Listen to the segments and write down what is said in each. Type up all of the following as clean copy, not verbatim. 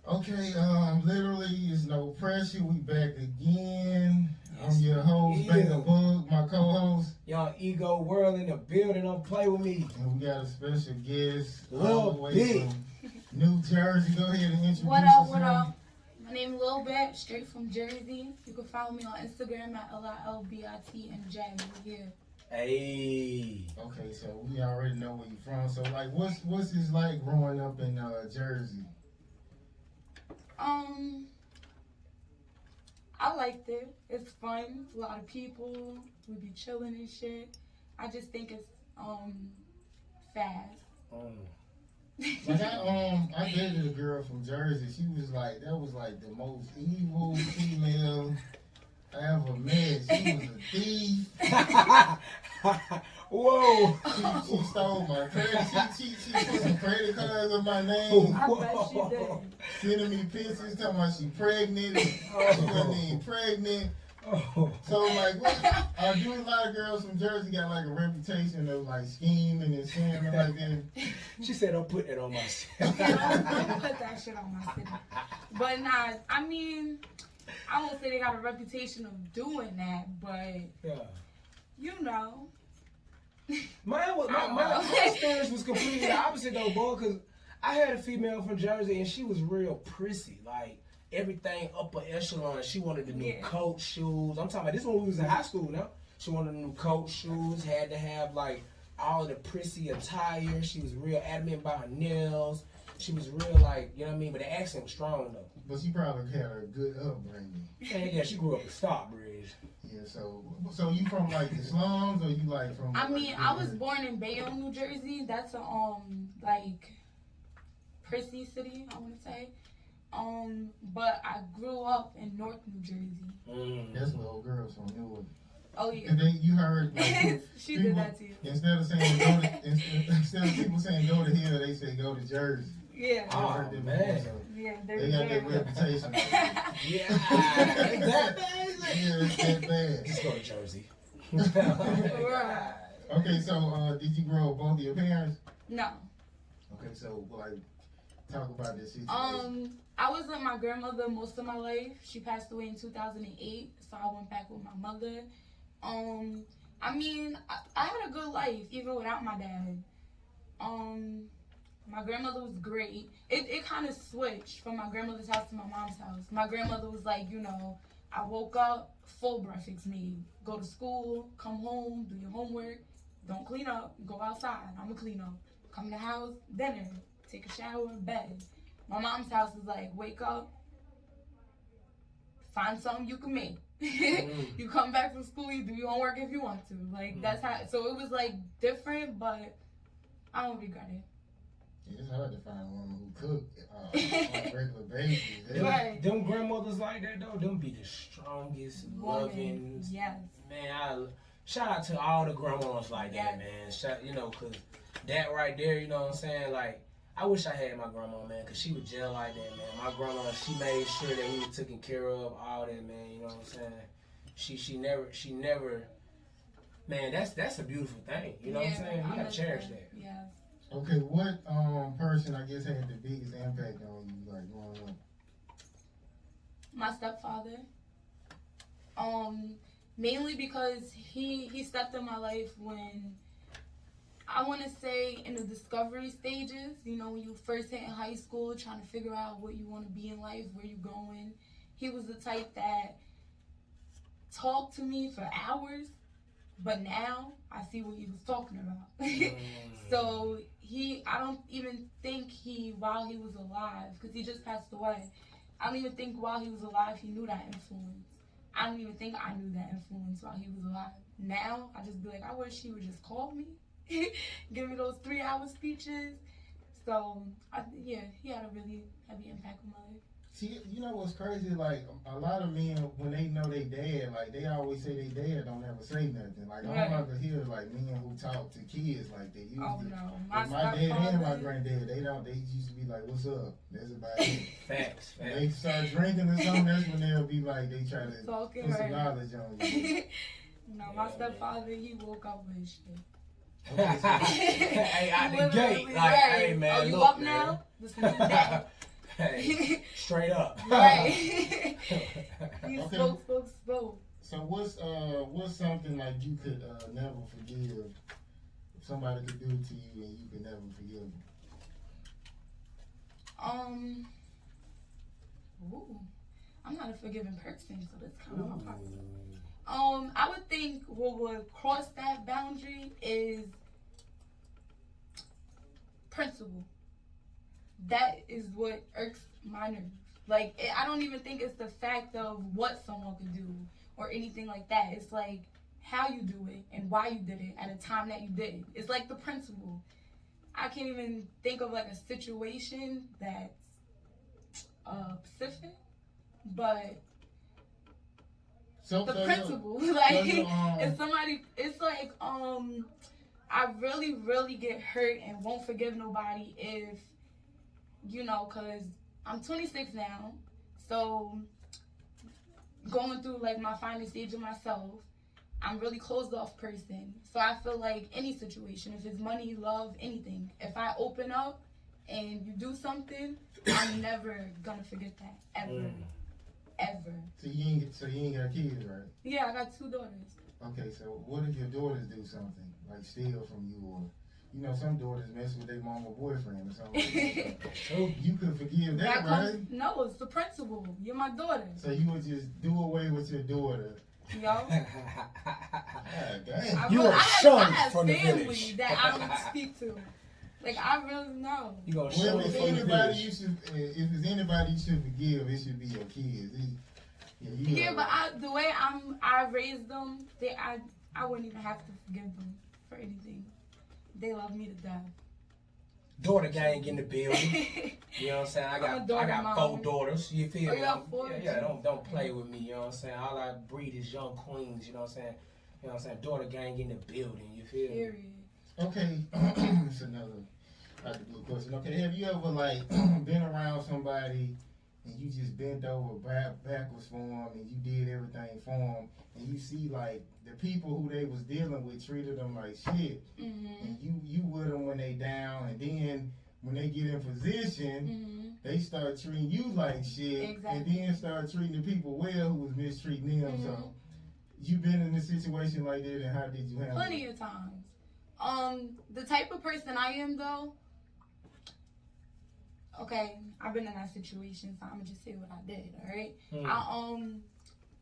Okay, literally, it's no pressure. We back again. I'm your host, Bugg, my co-host. Y'all ego world in the building, don't play with me. And we got a special guest Lil all the way Bit. from New Jersey. Go ahead and introduce What yourself. up? My name is Lil Bit, straight from Jersey. You can follow me on Instagram at LILBITNJ. We're here. Hey. Okay, so we already know where you're from. So, like, what's it like growing up in Jersey? I liked it. It's fun. A lot of people. We be chilling and shit. I just think it's fast. Like I dated a girl from Jersey. She was like, that was like the most evil female I ever met. She was a thief. Whoa. She stole my credit. She put some credit cards on my name. I bet she did. Sending me pictures talking about she pregnant. She wasn't even pregnant. So like, do a lot of girls from Jersey got like a reputation of like scheming and scamming like that? She said, "Don't put that on my shit." Don't put that shit on my city. But nah, I mean, I won't say they got a reputation of doing that, but Yeah. you know. My experience was completely the opposite though, boy, because I had a female from Jersey and she was real prissy, like everything upper echelon. She wanted the new coat shoes. I'm talking about this when we was in high school now. She wanted the new coat shoes, had to have like all of the prissy attire. She was real adamant about her nails. She was real like, you know what I mean? But the accent was strong though. But she probably had a good upbringing. Yeah, she grew up in Stockbridge. Yeah, so you from like the slums or you like from? I mean, I was born in Bangem, New Jersey. That's a like prissy city, I want to say. But I grew up in North New Jersey. That's where old girls from Newark. Oh yeah. And then you heard like, she did that too. Instead of saying instead of people saying go to here, they say go to Jersey. Yeah. Oh man. So yeah, they got that reputation. Yeah. That bad? Yeah, it's that bad. Just go to Jersey. Okay, so did you grow up both of your parents? No. Okay, so like talk about this situation. I was with my grandmother most of my life. She passed away in 2008, so I went back with my mother. I mean, I had a good life even without my dad. My grandmother was great. It kind of switched from my grandmother's house to my mom's house. My grandmother was like, you know, I woke up, full breakfast made. Go to school, come home, do your homework, don't clean up, go outside, I'ma clean up. Come to the house, dinner, take a shower, bed. My mom's house is like, wake up, find something you can make. You come back from school, you do your homework if you want to. Like, that's how, so it was like different, but I don't regret it. It's hard to find a woman who cook on a regular basis. Right. Them grandmothers like that though, them be the strongest, loving. Yes. Man, shout out to all the grandmas like that, man. You know, cause that right there, you know what I'm saying? Like, I wish I had my grandma, man, cause she was just like that, man. My grandma, she made sure that we were taken care of, all that, man. You know what I'm saying? She never. Man, that's a beautiful thing. You know what I'm saying? You gotta cherish that. Yes. Okay, what person I guess had the biggest impact on you, like growing up? My stepfather. Mainly because he stepped in my life when, I want to say, in the discovery stages. You know, when you first hit in high school, trying to figure out what you want to be in life, where you going. He was the type that talked to me for hours, but now I see what he was talking about. So I don't even think while he was alive, because he just passed away, I don't even think while he was alive he knew that influence. I don't even think I knew that influence while he was alive. Now, I just be like, I wish he would just call me, give me those 3-hour speeches. So, he had a really heavy impact on my life. See, you know what's crazy? Like, a lot of men, when they know they dad, like, they always say they dad don't ever say nothing. Like, I don't ever hear, like, men who talk to kids like they used to. Oh, no. My dad and my granddad, they used to be like, what's up? That's about it. Facts. When they start drinking or something, that's when they'll be like, they try to Talking, put some knowledge on you. No, my stepfather, he woke up with his shit. Okay, so, hey, out the gate. Like, hey, man, you look, up man. now? Listen to that. Hey, Straight up. Right. He Okay. spoke. So what's something like you could never forgive if somebody could do it to you and you could never forgive them? Ooh, I'm not a forgiving person, so that's kind of hard. I would think what would cross that boundary is principle. That is what irks my nerves. Like, I don't even think it's the fact of what someone could do or anything like that. It's like how you do it and why you did it at a time that you did it. It's like the principle. I can't even think of like a situation that's specific, but the principle. Like, if somebody, it's like, I really, really get hurt and won't forgive nobody if, you know, because I'm 26 now, so going through like my final stage of myself, I'm really closed off person. So I feel like any situation, if it's money, love, anything, if I open up and you do something, I'm never gonna forget that ever, ever. So you ain't got kids, right? Yeah, I got 2 daughters. Okay, so what if your daughters do something like steal from you, or you know some daughters mess with their mama boyfriend or something? So you could forgive that, right? No, it's the principle. You're my daughter. So you would just do away with your daughter. Yo. God damn. You are I shunned have from the family village. that I don't speak to. Like, I really know. You gonna Well, shun if from the anybody village. you should, if it's anybody you should forgive, it should be your kids. But the way I raised them, I wouldn't even have to forgive them for anything. They love me to death. Daughter gang in the building. You know what I'm saying? I got 4 daughters. You feel me? You got 4? Yeah, don't play with me. You know what I'm saying? All I breed is young queens. You know what I'm saying? You know what I'm saying? Daughter gang in the building. You feel me? Period. Okay, it's another good question. Okay, have you ever like been around somebody and you just bent over backwards for them and you did everything for them, and you see like the people who they was dealing with treated them like shit, and you with them when they down, and then when they get in position, they start treating you like shit, and then start treating the people well who was mistreating them. So you been in a situation like that, and how did you handle it? Plenty of times. The type of person I am though, okay, I've been in that situation, so I'm gonna just say what I did, alright? I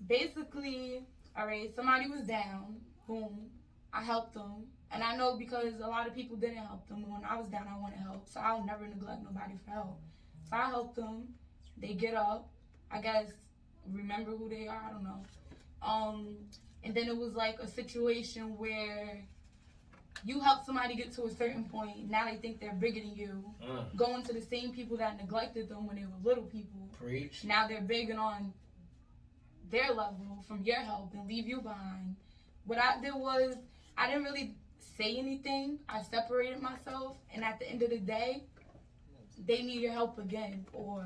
basically, alright, somebody was down, boom, I helped them, and I know because a lot of people didn't help them, when I was down I wanted help, so I'll never neglect nobody for help. So I helped them, they get up, I guess, remember who they are, I don't know. And then it was like a situation where you help somebody get to a certain point, now they think they're bigger than you. Going to the same people that neglected them when they were little people. Preach. Now they're bigging on their level from your help and leave you behind. What I did was, I didn't really say anything. I separated myself, and at the end of the day, they need your help again, or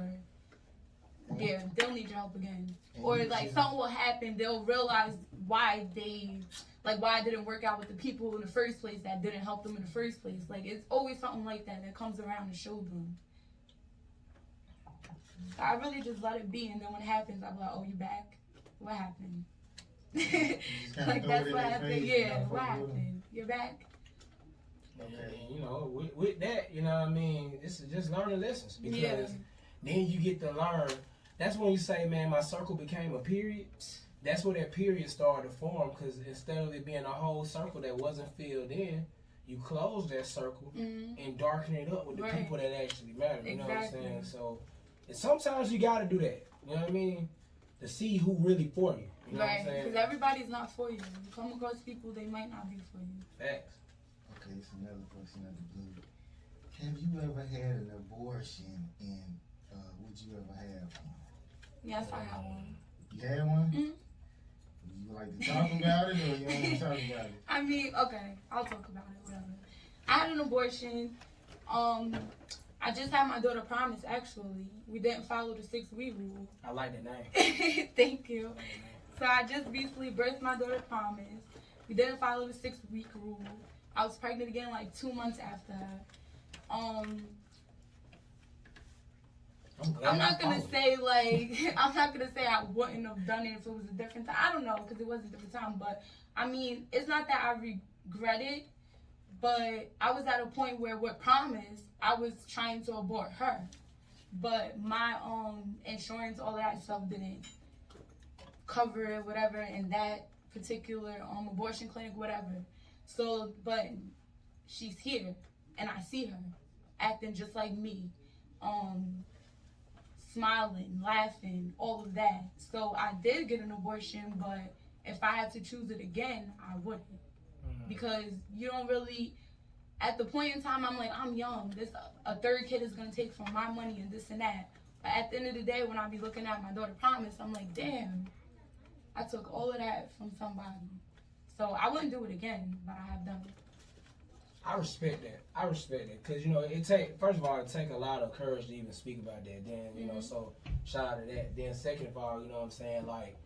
yeah, they'll need your help again. Or like something will happen, they'll realize why it didn't work out with the people in the first place that didn't help them in the first place. Like, it's always something like that comes around to show them. So I really just let it be, and then when it happens, I'm like, oh, you back? What happened? Like, that's what happened. Yeah, what happened? You're back? Okay, you know, with that, you know what I mean, this is just learning lessons, because then you get to learn. That's when you say, man, my circle became a period. That's where that period started to form, because instead of it being a whole circle that wasn't filled in, you close that circle and darken it up with the people that actually matter. You know what I'm saying? So, and sometimes you got to do that. You know what I mean? To see who really for you. You know what I'm saying? Because everybody's not for you. You come across people, they might not be for you. Facts. Okay, it's another question out the blue. Have you ever had an abortion, and would you ever have one? Yes, I have one. You had one? You like to talk about it, or you don't want to talk about it? I mean, okay, I'll talk about it, whatever. I had an abortion. I just had my daughter Promise, actually. We didn't follow the 6-week rule. I like the name. Thank you. So I just recently birthed my daughter Promise. We didn't follow the 6-week rule. I was pregnant again like 2 months after her. I'm I'm not gonna say I'm not gonna say I wouldn't have done it if it was a different time. I don't know, because it was a different time. But I mean, it's not that I regret it, but I was at a point where, with Promise, I was trying to abort her, but my insurance, all that stuff didn't cover it, whatever, in that particular abortion clinic, whatever. So, but she's here, and I see her acting just like me, smiling, laughing, all of that. So I did get an abortion, but if I had to choose it again, I wouldn't. Because you don't really, at the point in time, I'm like, I'm young. This a third kid is gonna take from my money and this and that. But at the end of the day, when I be looking at my daughter Promise, I'm like, damn, I took all of that from somebody. So I wouldn't do it again, but I have done it. I respect that. Because, you know, first of all, it take a lot of courage to even speak about that. Then, you know, so shout out to that. Then second of all, you know what I'm saying, like,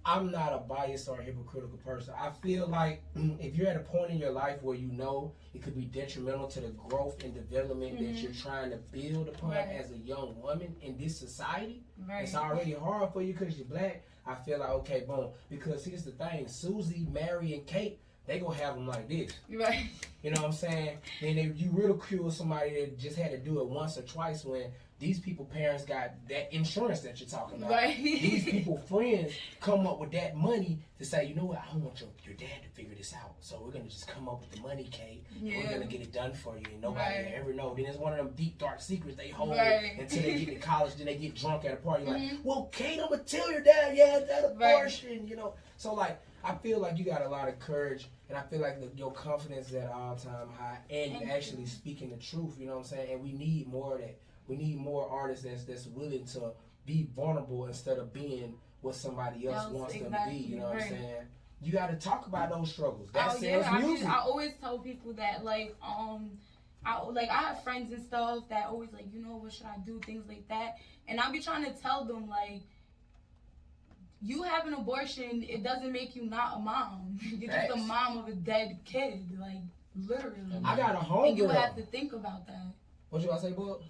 I'm not a biased or hypocritical person. I feel like if you're at a point in your life where you know it could be detrimental to the growth and development that you're trying to build upon as a young woman in this society, it's already hard for you because you're black. I feel like, okay, boom. Because here's the thing, Susie, Mary, and Kate, they gonna have them like this. Right. You know what I'm saying? Then you ridicule somebody that just had to do it once or twice when these people parents got that insurance that you're talking about. Right. These people friends come up with that money to say, you know what, I want your dad to figure this out. So we're gonna just come up with the money, Kate. Yeah. We're gonna get it done for you. And nobody will ever know. Then it's one of them deep dark secrets they hold until they get to college, then they get drunk at a party like, well, Kate, I'm gonna tell your dad you had that abortion, you know. So like I feel like you got a lot of courage, and I feel like your confidence is at all-time high, and you're actually speaking the truth, you know what I'm saying? And we need more of that. We need more artists that's willing to be vulnerable instead of being what somebody else wants them to be, you know what I'm saying? You got to talk about those struggles. That sells music. I always tell people that, like, I have friends and stuff that always like, you know, what should I do, things like that, and I be trying to tell them, like, you have an abortion, it doesn't make you not a mom. You're just a mom of a dead kid, like, literally. I got a homegirl. And you have to think about that. What you about to say, Bugg?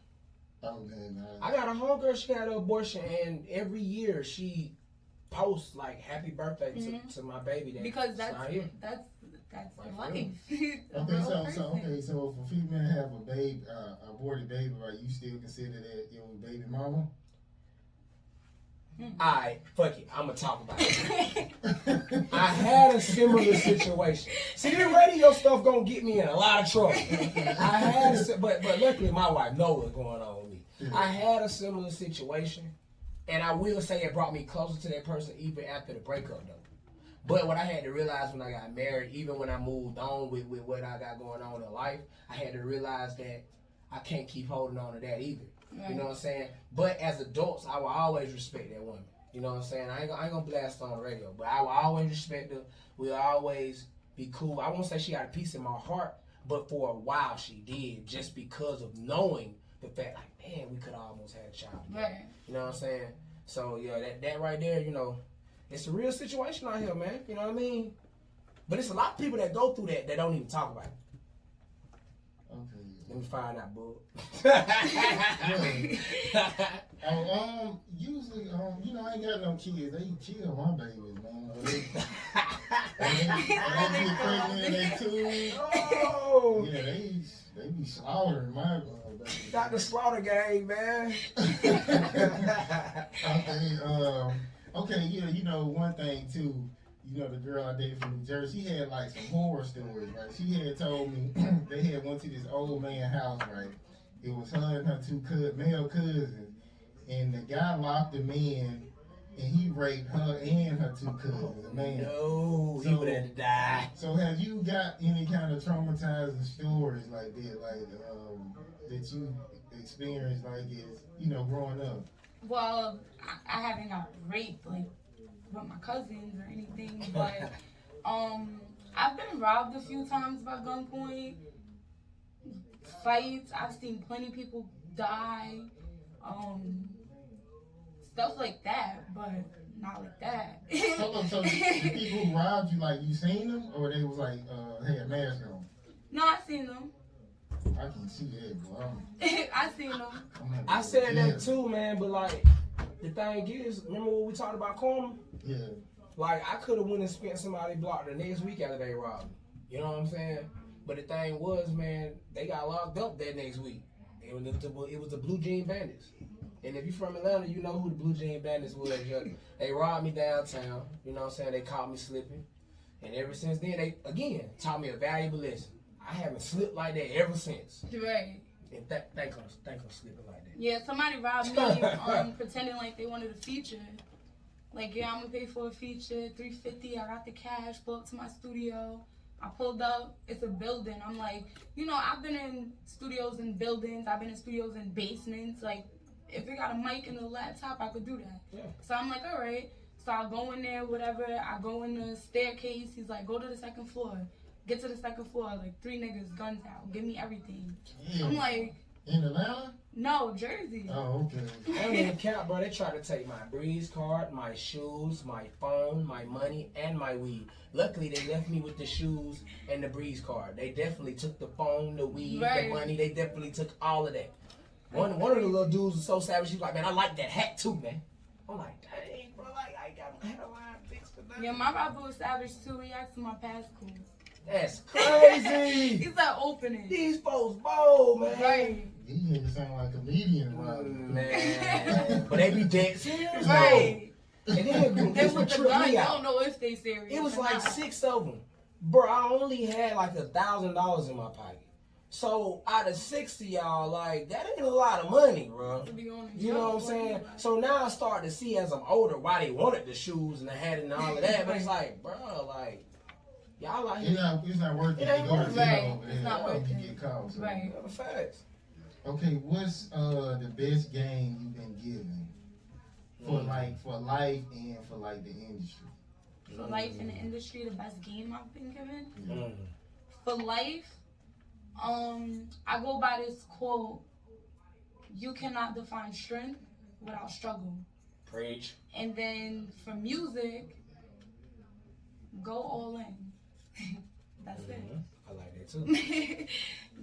Okay, man. I got a homegirl, she had an abortion, and every year she posts, like, happy birthday to my baby. Because that's life. So for female to have a baby, aborted baby, right, you still consider that your baby mama? Alright, fuck it. I'm gonna talk about it. I had a similar situation. See, the radio stuff gonna get me in a lot of trouble. But luckily my wife knows what's going on with me. I had a similar situation, and I will say it brought me closer to that person even after the breakup, though. But what I had to realize when I got married, even when I moved on with what I got going on in life, I had to realize that I can't keep holding on to that either. You know what I'm saying? But as adults, I will always respect that woman. You know what I'm saying? I ain't gonna blast on the radio, but I will always respect her. We'll always be cool. I won't say she got a piece in my heart, but for a while she did, just because of knowing the fact, like, man, we could almost have a child together. Right. You know what I'm saying? So yeah, that right there, you know, it's a real situation out here, man. You know what I mean? But it's a lot of people that go through that don't even talk about it. Okay. Let me find out, Bugg. Usually, you know, I ain't got no kids. They kill my babies, man. They get pregnant, they too. Oh! Yeah, they be slaughtering my babies. Got the slaughter gang, man. Okay, yeah, you know, one thing too, you know, the girl I dated from New Jersey, she had like some horror stories, right? She had told me they had went to this old man's house, right? It was her and her two male cousins, and the guy locked them in, and he raped her and her two cousins, man. No, he would have died. So have you got any kind of traumatizing stories like that, like that you experienced, like, as, you know, growing up? Well, I haven't got raped, like, with my cousins or anything, but I've been robbed a few times by gunpoint. Fights, I've seen plenty of people die, stuff like that, but not like that. So the people who robbed you, like, you seen them, or they was like had masks on? No, I seen them. I can see that, bro. I seen know. I said that too, man. But like, the thing is, remember when we talked about karma? Yeah. Like, I could have went and spent somebody block the next week after they robbed me. You know what I'm saying? But the thing was, man, they got locked up that next week. It was the Blue Jean Bandits. And if you're from Atlanta, you know who the Blue Jean Bandits was. They robbed me downtown. You know what I'm saying? They caught me slipping. And ever since then, they, again, taught me a valuable lesson. I haven't slipped like that ever since. Right. And thank them slipping like that. Yeah, somebody robbed me pretending like they wanted a feature. Like, yeah, I'm gonna pay for a feature, $350. I got the cash, pull up to my studio. I pulled up, it's a building. I'm like, you know, I've been in studios and buildings, I've been in studios and basements. Like, if it got a mic and a laptop, I could do that. Yeah. So I'm like, all right. So I go in there, whatever. I go in the staircase. He's like, go to the second floor. Get to the second floor. Like, 3 niggas, guns out. Give me everything. Yeah. I'm like, in Atlanta? no, Jersey. Oh, okay. I don't even count, bro. They tried to take my breeze card, my shoes, my phone, my money, and my weed. Luckily, they left me with the shoes and the breeze card. They definitely took the phone, the weed, Right. the money. They definitely took all of that. One of the little dudes was so savage. He was like, man, I like that hat too, man. I'm like, dang, bro, like, I got my hairline fixed for that. Yeah, my rapper was savage too. He asked for my passcode. That's crazy. He's like, open it. These folks bold, man. Right. These niggas sound like comedians, bro. Man. But they be dead serious, Right. though. And then They this with would the trip gun, me you out. don't know if they serious. It was or like not. 6 of them. Bro, I only had like $1,000 in my pocket. So out of 60 y'all, like, that ain't a lot of money, bro. To be honest. You know what I'm saying? So now I start to see as I'm older why they wanted the shoes and the hat and all of that. But it's like, bro, like, y'all out here. It's not worth it. It ain't to go to worth jail it. over there. It's not worth You it. get caught. So. Right. Facts. Okay, what's the best game you've been given for life and for like the industry? For life in the industry, the best game I've been given. Mm. For life, I go by this quote: "You cannot define strength without struggle." Preach. And then for music, go all in. That's I like that too. it.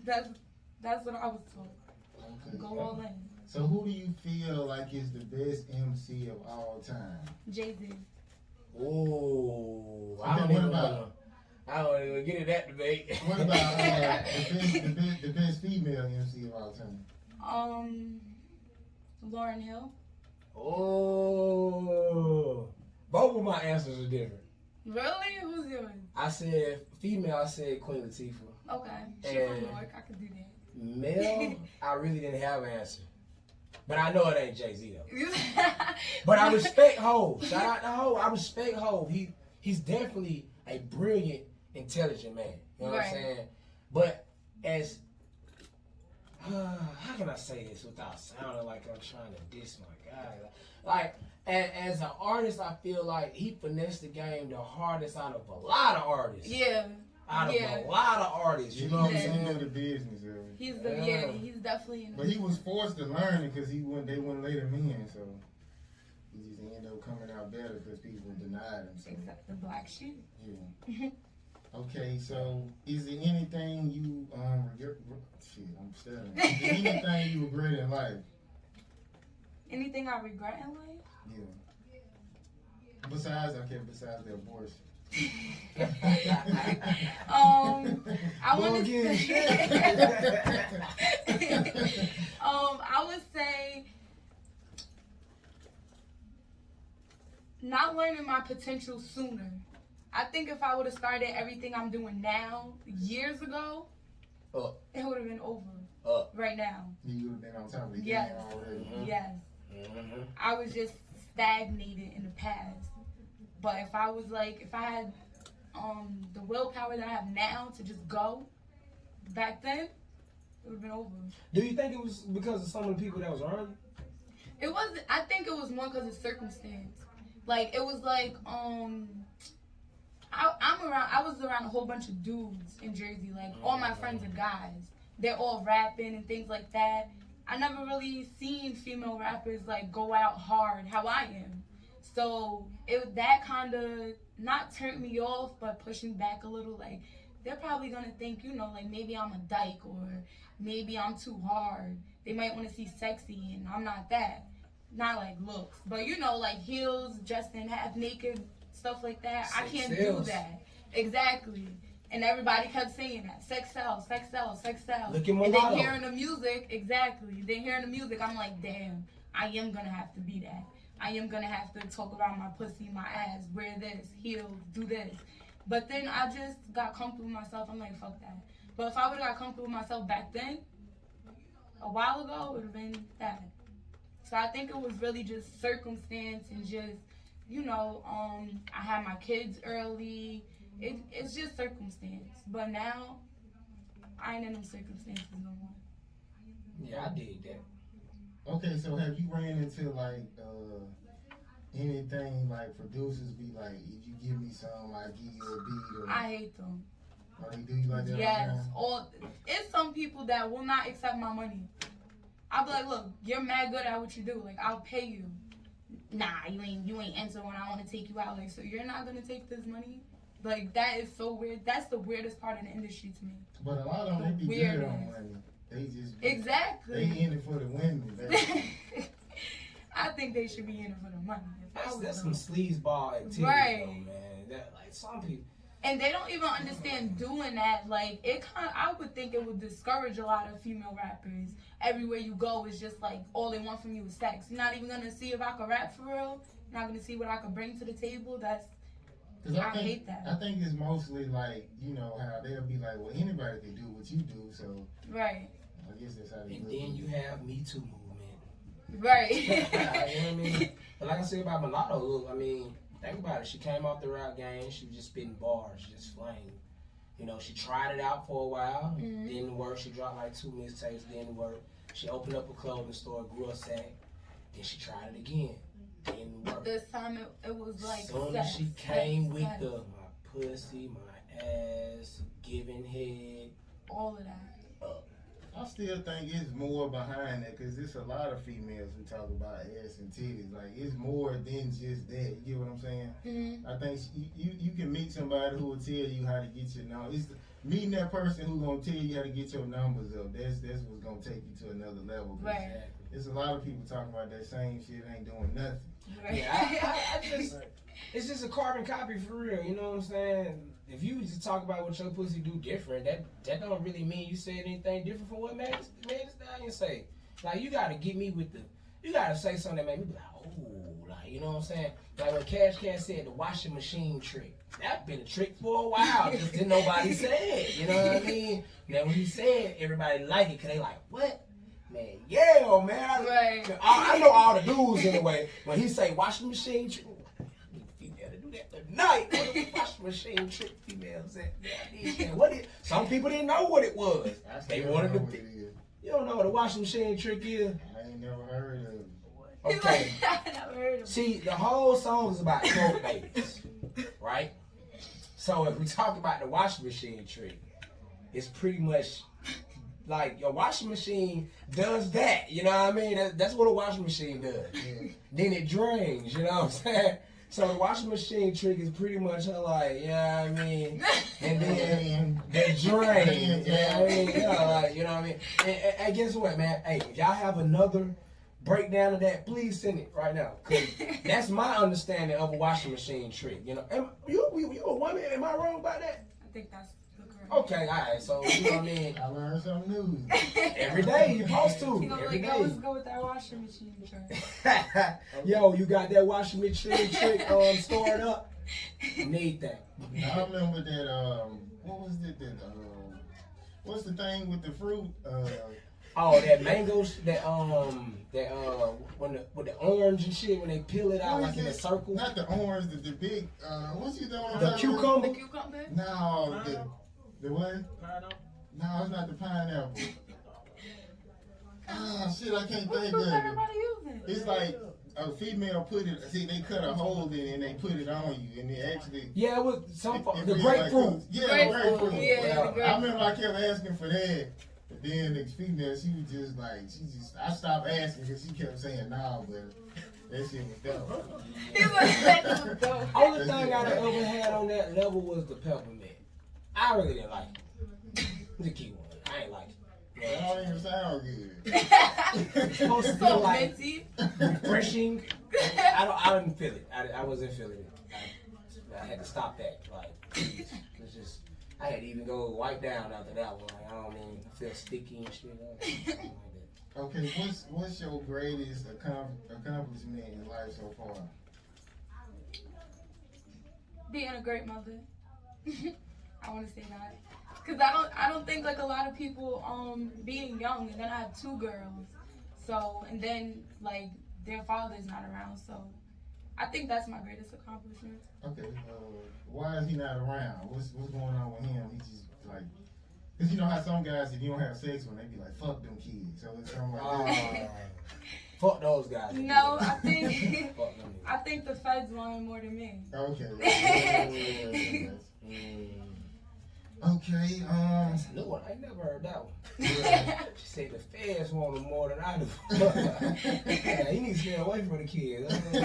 That's what I was told. Okay. Go all in. So who do you feel like is the best MC of all time? Jay-Z. Ooh, Okay, I don't what even about- know. I don't even get in that debate. What about the best female MC of all time? Lauryn Hill. Oh, both of my answers are different. Really? Who's yours? I said female. I said Queen Latifah. Okay. She And- from New York. I could do that. Male, I really didn't have an answer, but I know it ain't Jay-Z though. But But I respect Hov. Shout out to Hov. I respect Hov. He's definitely a brilliant, intelligent man. You know what I'm Right. saying? But as how can I say this without sounding like I'm trying to diss my guy? Like as an artist, I feel like he finessed the game the hardest out of a lot of artists. yeah. Out of Yeah. a lot of artists. You know what I'm He saying? know the business of it. He's he's definitely in But he was forced to learn it because they wouldn't let him in, so he just ended up coming out better because people denied him. So except the black sheep. yeah. Okay, so is there anything you regret? Shit, I'm stuttering. Is there anything you regret in life? Anything I regret in life? Yeah. Besides the abortion. I want to Bugg say, I would say not learning my potential sooner. I think if I would have started everything I'm doing now years ago, it would have been over right now. You would have been on top of the Yes. game already. Mhm. Yes. Mm-hmm. I was just stagnated in the past. But if I had the willpower that I have now to just go back then, it would have been over. Do you think it was because of some of the people that was around you? It wasn't. I think it was more because of circumstance. Like it was like I was around a whole bunch of dudes in Jersey. Like all my friends are guys. They're all rapping and things like that. I never really seen female rappers like go out hard how I am. So that kind of not turned me off, but pushed me back a little. Like they're probably gonna think, like maybe I'm a dyke or maybe I'm too hard. they might want to see sexy, and I'm not that. Not like looks, but you know, like heels, dressed in half naked, stuff like that. I can't do that. Exactly. And everybody kept saying that. Sex sells, sex sells, sex sells. Look at and Mulatto. then hearing the music, exactly. Then hearing the music, I'm like, damn, I am gonna have to be that. I am gonna have to talk about my pussy, my ass, wear this, heels, do this. But then I just got comfortable with myself. I'm like, fuck that. But if I would have got comfortable with myself back then, a while ago, it would have been that. So I think it was really just circumstance and just, you know, I had my kids early. It's just circumstance. But now, I ain't in them circumstances no more. Yeah, I did that. Okay, so have you ran into like anything like producers be like, if you give me some, I give you a beat? Or, I hate them. or they do you like that? Yes. It's some people that will not accept my money. I'll be like, look, you're mad good at what you do. Like, I'll pay you. Nah, you ain't enter when I want to take you out. Like, so you're not gonna take this money? Like, that is so weird. That's the weirdest part of the industry to me. But a lot of them, they be good on money. They just exactly. They in it for the women, baby. I think they should be in it for the money. That's some sleazeball activity, right. though, man. That, like, some people. And they don't even understand doing that. Like, I would think it would discourage a lot of female rappers. Everywhere you go is just like, all they want from you is sex. You're not even gonna see if I can rap for real. You're not gonna see what I can bring to the table. I hate that. I think it's mostly like, you know, how they'll be like, well, anybody can do what you do, so. Right. I guess that's how they And do then it. you have Me Too movement. Right. You know what I mean? But like I said about Mulatto, look, I mean, think about it. She came off the rap game. She was just spitting bars, just flame. You know, she tried it out for a while. Mm-hmm. Didn't work. She dropped like 2 mixtapes. Didn't work. She opened up a clothing store, grew a sack. Then she tried it again. Didn't work. This time it was like Soon sex, as she came with sex. my pussy, my ass, giving head. All of that. I still think it's more behind that because there's a lot of females who talk about ass and titties. Like, it's more than just that. You get what I'm saying? Mm-hmm. I think you can meet somebody who will tell you how to get your numbers. Meeting that person who's going to tell you how to get your numbers up, that's what's going to take you to another level. Right. There's a lot of people talking about that same shit, ain't doing nothing. Right. Yeah, I just, it's just a carbon copy for real. You know what I'm saying? If you just talk about what your pussy do different, that don't really mean you said anything different from what Megan Thee Stallion say. Like, you gotta get me with you gotta say something that make me be like, oh, like, you know what I'm saying? Like when Cash Cat said the washing machine trick. That been a trick for a while, just didn't nobody say it. You know what I mean? Now when he said, everybody like it, cause they like, what? Man, yeah, man. Right. I know all the dudes anyway. When he say washing machine trick, female to do that tonight. What the washing machine trick females at? Some people didn't know what it was. They wanted to be. You don't know what a washing machine trick is? I ain't never heard of it. Okay. I never heard of it. See, the whole song is about throat babies, right? So if we talk about the washing machine trick, it's pretty much like your washing machine does that. You know what I mean? That's what a washing machine does. Yeah. Then it drains. You know what I'm saying? So the washing machine trick is pretty much her like, you know what I mean? And then the drain. You know what I mean? Yeah, like, you know what I mean? And guess what, man? Hey, if y'all have another breakdown of that, please send it right now. Cause that's my understanding of a washing machine trick. You know, you a woman? Am I wrong about that? I think that's the correct. Okay, all right. So you know what I mean? I learned something new. Every day you're supposed to. You know, Every like, day. let's go with that washing machine trick. Yo, you got that washing machine trick stored up? Need that. I remember that. What was it? What's the thing with the fruit? Oh, that mangoes, with the orange and shit when they peel it out What like is in a it? circle. Not the orange, the big. What's you doing? The cucumber. The cucumber? No, the what? No, it's not the pineapple. Ah, shit, I can't What think fruit of it. everybody using? It's like a female put it. See, they cut a hole in it and they put it on you, and they actually. Yeah, with some it the feels grapefruit. Like yeah, Grapefruit, grapefruit. yeah, the I grapefruit. remember I kept asking for that. But then the female, she was just like, I stopped asking because she kept saying nah, but that shit was dope. It was dope. Only thing I ever had on that level was the peppermint. I really didn't like it. The key one, I ain't like it. That don't even sound good. It's supposed to be So like minty. refreshing. I didn't feel it. I wasn't feeling it. I had to stop that. Like, it's just, I had to even go wipe down after that one. Like, I don't mean, I feel sticky and shit. Like that. Okay, what's your greatest accomplishment in life so far? Being a great mother. I want to say that. Cause I don't think like a lot of people being young, and then I have 2 girls, so, and then like their father's not around, so I think that's my greatest accomplishment. Okay, why is he not around? What's going on with him? He just like, cause you know how some guys, if you don't have sex with them, they be like, fuck them kids. So it's something like that. Fuck those guys. No, I think Fuck them. I think the feds want him more than me. Okay. Okay, That's a new one. I ain't never heard that one. She said the feds want them more than I do. Yeah, you need to stay away from the kids. You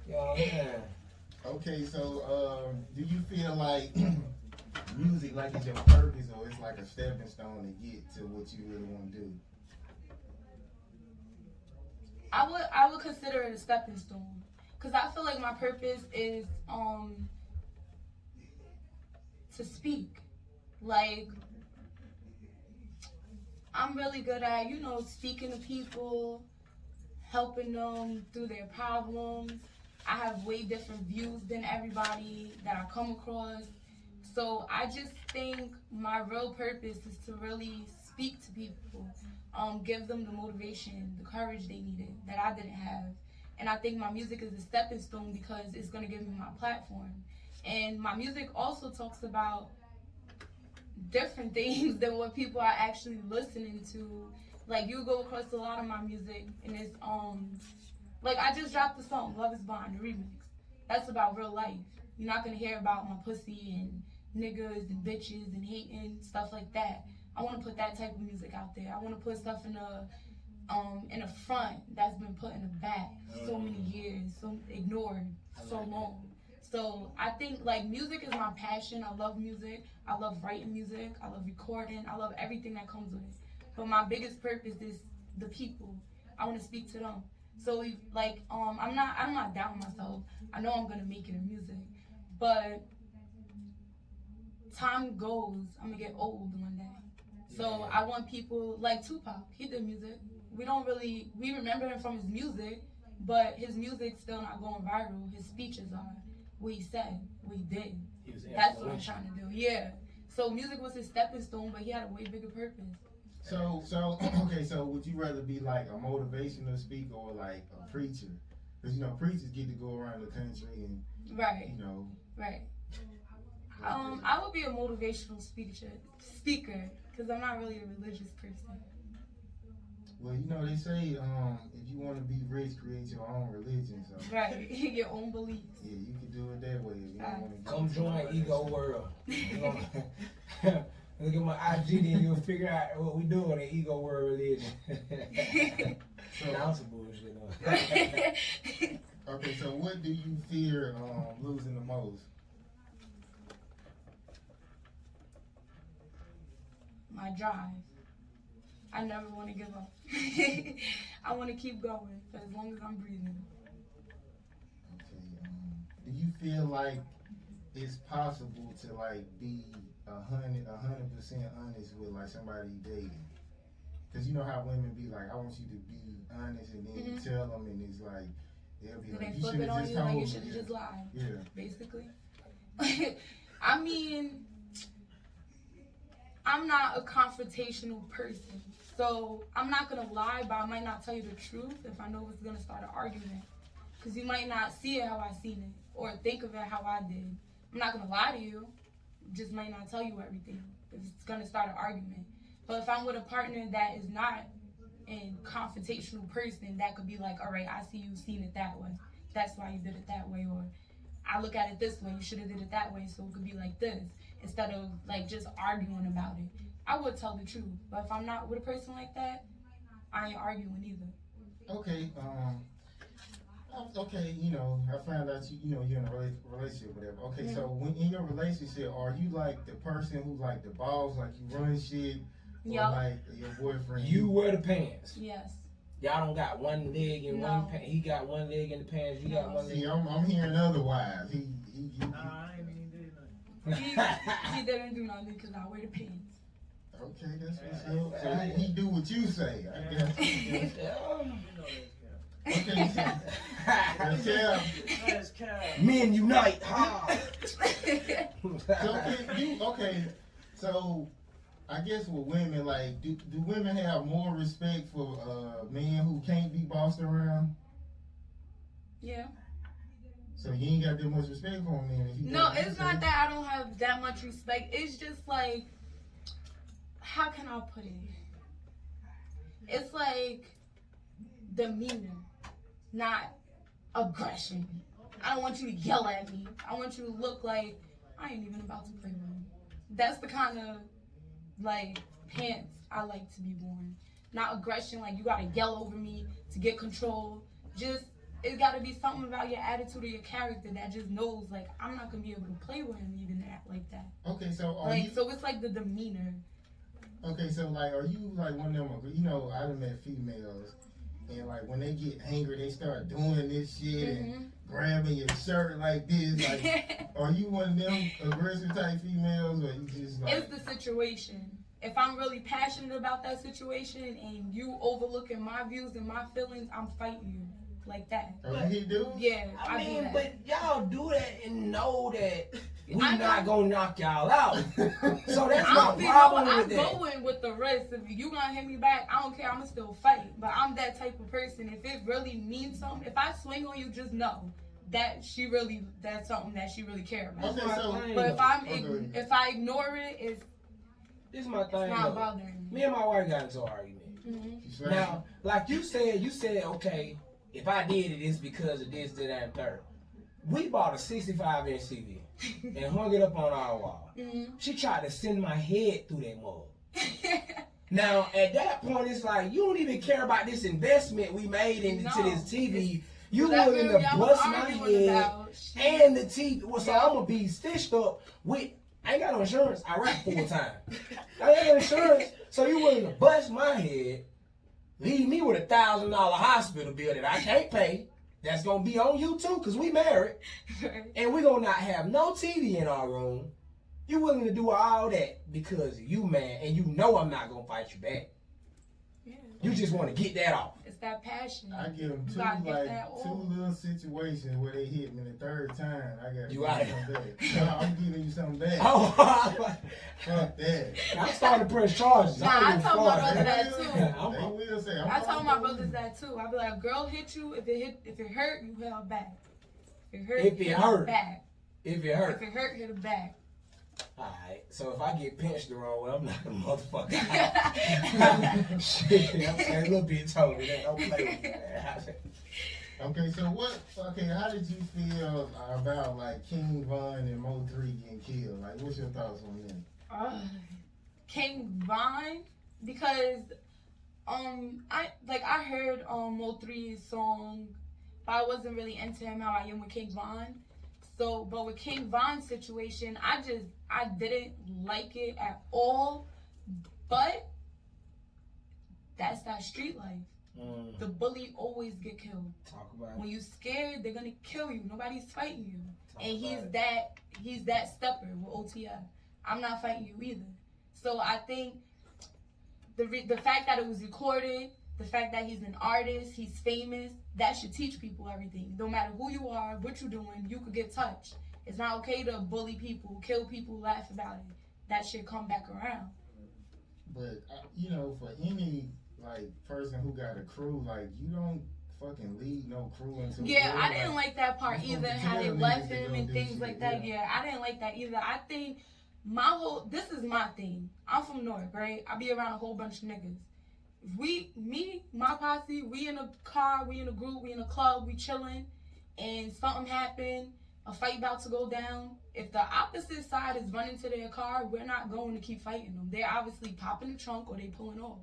know what I'm saying? Okay, so do you feel like music like is your purpose, or it's like a stepping stone to get to what you really want to do? I would consider it a stepping stone, cause I feel like my purpose is to speak. Like, I'm really good at, speaking to people, helping them through their problems. I have way different views than everybody that I come across. So I just think my real purpose is to really speak to people, give them the motivation, the courage they needed that I didn't have. And I think my music is a stepping stone because it's going to give me my platform. And my music also talks about different things than what people are actually listening to. Like, you go across a lot of my music, and it's like, I just dropped the song Love Is Blind, the remix. That's about real life. You're not gonna hear about my pussy and niggas and bitches and hating, stuff like that. I want to put that type of music out there. I want to put stuff in the front that's been put in the back so many years, so ignored so long. So I think, like, music is my passion. I love music. I love writing music. I love recording. I love everything that comes with it. But my biggest purpose is the people. I want to speak to them. So, like, I'm not down on myself. I know I'm gonna make it in music, but time goes. I'm gonna get old one day. So I want people like Tupac. He did music. We remember him from his music, but his music's still not going viral. His speeches are. What he said, what he did. That's what I'm trying to do. Yeah. So music was his stepping stone, but he had a way bigger purpose. So okay, so would you rather be like a motivational speaker or like a preacher? Because preachers get to go around the country and right. Right. I would be a motivational speaker, because I'm not really a religious person. Well, they say if you want to be rich, create your own religion. So right, your own beliefs. Yeah, you can do it that way. If you don't want to come join Ego World. Look at my IG, then you'll figure out what we doing in Ego World religion. Now some bullshit. Okay, so what do you fear losing the most? My drive. I never want to give up. I want to keep going for as long as I'm breathing. Okay. Do you feel like it's possible to like be 100% honest with like somebody you dating? Because you know how women be like, I want you to be honest, and then you tell them, and it's like they'll be like, you should have just told me. You should have just lied. Yeah. Basically. I mean, I'm not a confrontational person. So I'm not going to lie, but I might not tell you the truth if I know it's going to start an argument. Because you might not see it how I seen it or think of it how I did. I'm not going to lie to you. Just might not tell you everything if it's going to start an argument. But if I'm with a partner that is not a confrontational person, that could be like, all right, I see you seen it that way. That's why you did it that way. Or I look at it this way. You should have did it that way. So it could be like this instead of like just arguing about it. I would tell the truth, but if I'm not with a person like that, I ain't arguing either. Okay, okay, I found out you're in a relationship, whatever. Okay, so when in your relationship, are you like the person who's like the boss, like you run shit, Yup. like your boyfriend. You wear the pants. Yes. Y'all don't got one leg in one pants. He got one leg in the pants. You got one leg. See, I'm hearing otherwise. Nah, I ain't even did nothing. He didn't do nothing because I wear the pants. Okay, that's what's up. So he do what you say, I guess. You know that's Okay, so That's Cal. Men unite. Ha. okay, so I guess with women, like, do women have more respect for men who can't be bossed around? Yeah. So you ain't got that much respect for him then? If he No, does it's say- not that I don't have that much respect. It's just like, how can I put it? It's like demeanor, not aggression. I don't want you to yell at me. I want you to look like I ain't even about to play with him. That's the kind of like pants I like to be worn. Not aggression, like you gotta yell over me to get control. Just it gotta be something about your attitude or your character that just knows like I'm not gonna be able to play with him even act like that. Okay, so So it's like the demeanor. Okay, so like, are you like one of them? You know, I done met females, and like when they get angry, they start doing this shit and grabbing your shirt like this. Like, are you one of them aggressive type females, or you just like? It's the situation. If I'm really passionate about that situation and you overlooking my views and my feelings, I'm fighting you like that. Oh, you do? Yeah, I do mean, that. but y'all do that and know that we I not know. gonna knock y'all out. So that's I'm my problem I'm with that. going with the risk. If you gonna hit me back, I don't care. I'ma still fight. But I'm that type of person. If it really means something, if I swing on you, just know that that's something that she really care about. Okay, so But if I ignore it, This is my it's thing. not Though. bothering me. Me and my wife got into an argument. Mm-hmm. Now, like you said, okay, if I did it, it's because of this, that, and third. We bought a 65-inch TV and hung it up on our wall. Mm-hmm. She tried to send my head through that mug. Now, at that point, it's like, you don't even care about this investment we made into this TV. You willing to bust my head and the TV. Well, so I'm going to be stitched up with, I ain't got no insurance. I rap full time. I ain't got no insurance. So you willing to bust my head, leave me with $1,000 hospital bill that I can't pay. That's going to be on you too, because we married. And we're going to not have no TV in our room. You willing to do all that because you man, and you know I'm not going to fight you back. Yeah. You just want to get that off. It's that passion. I give them You gotta get that two off. little situations where they hit me the third time. I got You out of something back. No, I'm giving you something back. Oh, Fuck that. I'm starting to press charges. Nah, I told my brother that They too. will say. I told my brothers that too. I be like, girl hit you. If it hurt, you hit her back. If it hurt, If it hit hurt. her back. If it hurt. If it hurt, hit her back. Alright, so if I get pinched the wrong way, I'm not a motherfucker out. Shit, I'm saying Lil Bit told me that. Don't play with me, man. Okay, so how did you feel about like King Von and Mo3 getting killed? Like, what's your thoughts on them? King Von, because I heard Mo3's song, but I wasn't really into him how I am with King Von. So, but with King Von's situation, I didn't like it at all. But that's that street life. The bully always get killed. Talk about When you scared, they're gonna kill you. Nobody's fighting you. Talk And about he's that stepper with OTF. I'm not fighting you either. So I think the fact that it was recorded, the fact that he's an artist, he's famous, that should teach people everything. No matter who you are, what you're doing, you could get touched. It's not okay to bully people, kill people, laugh about it. That should come back around. But you know, for any like person who got a crew, like you don't fucking lead no crew into. Yeah, war. I didn't like that part you either, supposed to how they tell left niggas they him gonna and do things shit, like that. Yeah, I didn't like that either. I think this is my thing. I'm from North, right? I be around a whole bunch of niggas. My posse, we in a car, we in a group, we in a club, we chilling, and something happened, a fight about to go down. If the opposite side is running to their car, we're not going to keep fighting them. They're obviously popping the trunk or they pulling off.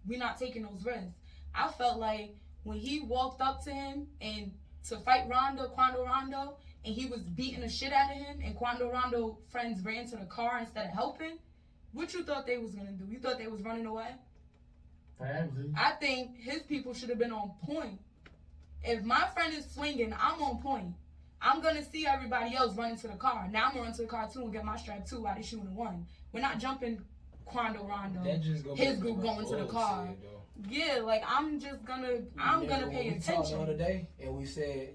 We're not taking those risks. I felt like when he walked up to him and to fight Quando Rondo, and he was beating the shit out of him, and Quando Rondo friends ran to the car instead of helping, What you thought they was gonna do? You thought they was running away? Probably. I think his people should have been on point. If my friend is swinging, I'm on point. I'm gonna see everybody else running to the car. Now I'm gonna run to the car too and get my strap too while they shooting the one. We're not jumping Quando Rondo. His group going to the car. Yeah, like I'm gonna pay We talked the attention. other day and we said,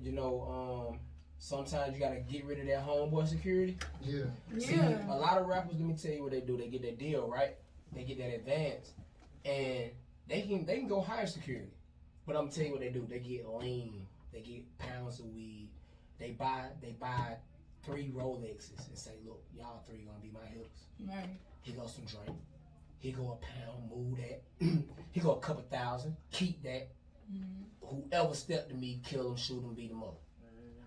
sometimes you gotta get rid of that homeboy security. Yeah. See, a lot of rappers, let me tell you what they do. They get that deal, right? They get that advance, and they can go hire security. But I'm telling you what they do. They get lean. They get pounds of weed. They buy 3 Rolexes and say, look, y'all 3 gonna be my hips. Right. He goes some drink. He go a pound, move that. He go a couple thousand, keep that. Whoever stepped to me, kill him, shoot him, beat him up.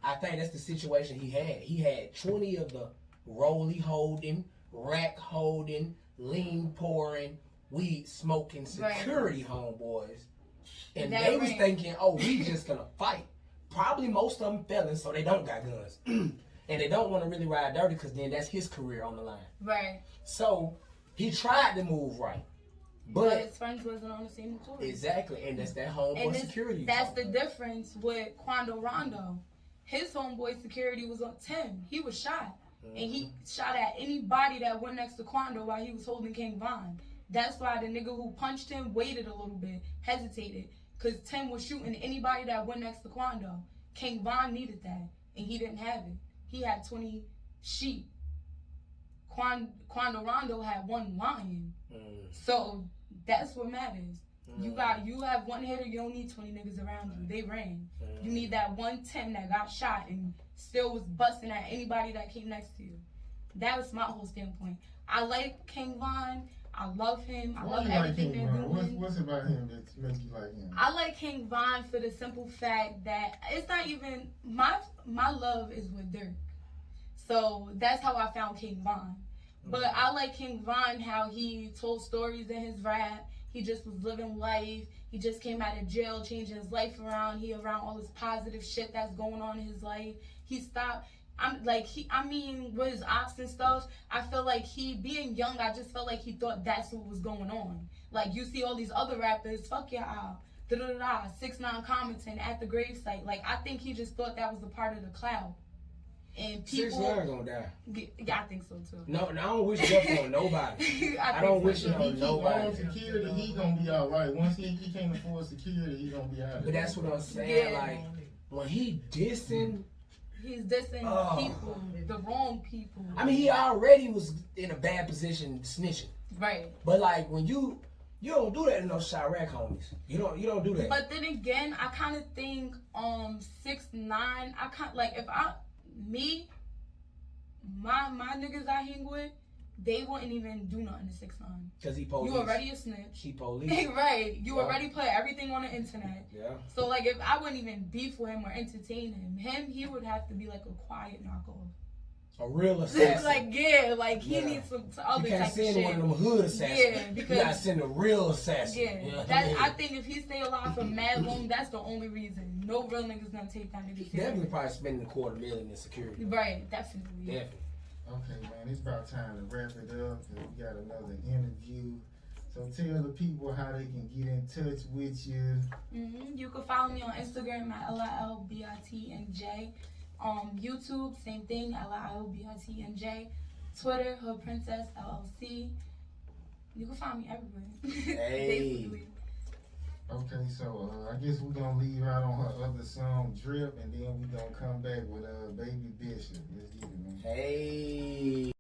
I think that's the situation he had. He had 20 of the rolly holding, rack holding, lean pouring, weed smoking security homeboys. And they was thinking, oh, we just gonna fight. Probably most of them felons, so they don't got guns. And they don't want to really ride dirty because then that's his career on the line. Right. So he tried to move right. But his friends wasn't on the same accord. Exactly, and that's that homeboy security. That's the difference with Quando Rondo. His homeboy security was on Tim. He was shot. And he shot at anybody that went next to Quando while he was holding King Von. That's why the nigga who punched him waited a little bit, hesitated. Because Tim was shooting anybody that went next to Quando. King Von needed that. And he didn't have it. He had 20 sheep. Quando Rondo had 1 lion. So that's what matters. You have 1 hitter, you don't need 20 niggas around you. They ran. You need that 1 Tim that got shot and still was busting at anybody that came next to you. That was my whole standpoint. I like King Von. I love him. I love everything they're doing. What's about him that makes you like him? I like King Von for the simple fact that it's not even my love is with Dirk. So that's how I found King Von. But I like King Von how he told stories in his rap. He just was living life. He just came out of jail, changing his life around. He around all this positive shit that's going on in his life. He stopped. With his ops and stuff, I feel like he, being young, I just felt like he thought that's what was going on. Like, you see all these other rappers, fuck your op, 6ix9ine commenting at the gravesite. Like, I think he just thought that was a part of the cloud. And people 6ix9ine gonna die. Yeah, I think so too. No, I don't wish death on nobody. I don't wish it on nobody. Security, he gonna be all right. Once he can't afford security, he gonna be out. But that's what I'm saying. Yeah. Like when he dissing, he's dissing people, the wrong people. I mean, he already was in a bad position snitching. Right. But like when you don't do that in those Chirac homies. You don't do that. But then again, I kind of think 6ix9ine. I kind like if my niggas I hang with, they wouldn't even do nothing to 6ix9ine. Because he police. You already a snitch. He police. Right. You already put everything on the internet. Yeah. So like if I wouldn't even beef with him or entertain him, he would have to be like a quiet knockoff. A real assassin. He needs some other you can't type of send shit. one of them hood assassins. Yeah, because you gotta send a real assassin. Yeah, You know I think if he stay alive for mad long, that's the only reason. No real niggas gonna take that nigga He serious. definitely probably spending $250,000 in security. Right, definitely. Definitely. Okay, man, it's about time to wrap it up. We got another interview. So tell the people how they can get in touch with you. You can follow me on Instagram at LILBITNJ. YouTube, same thing, LILBITNJ. Twitter, Hood Princess LLC. You can find me everywhere. Hey. Basically. Okay, so I guess we're gonna leave out on her other song, Drip, and then we're gonna come back with Baby Bishop. Let's get it, man. Hey.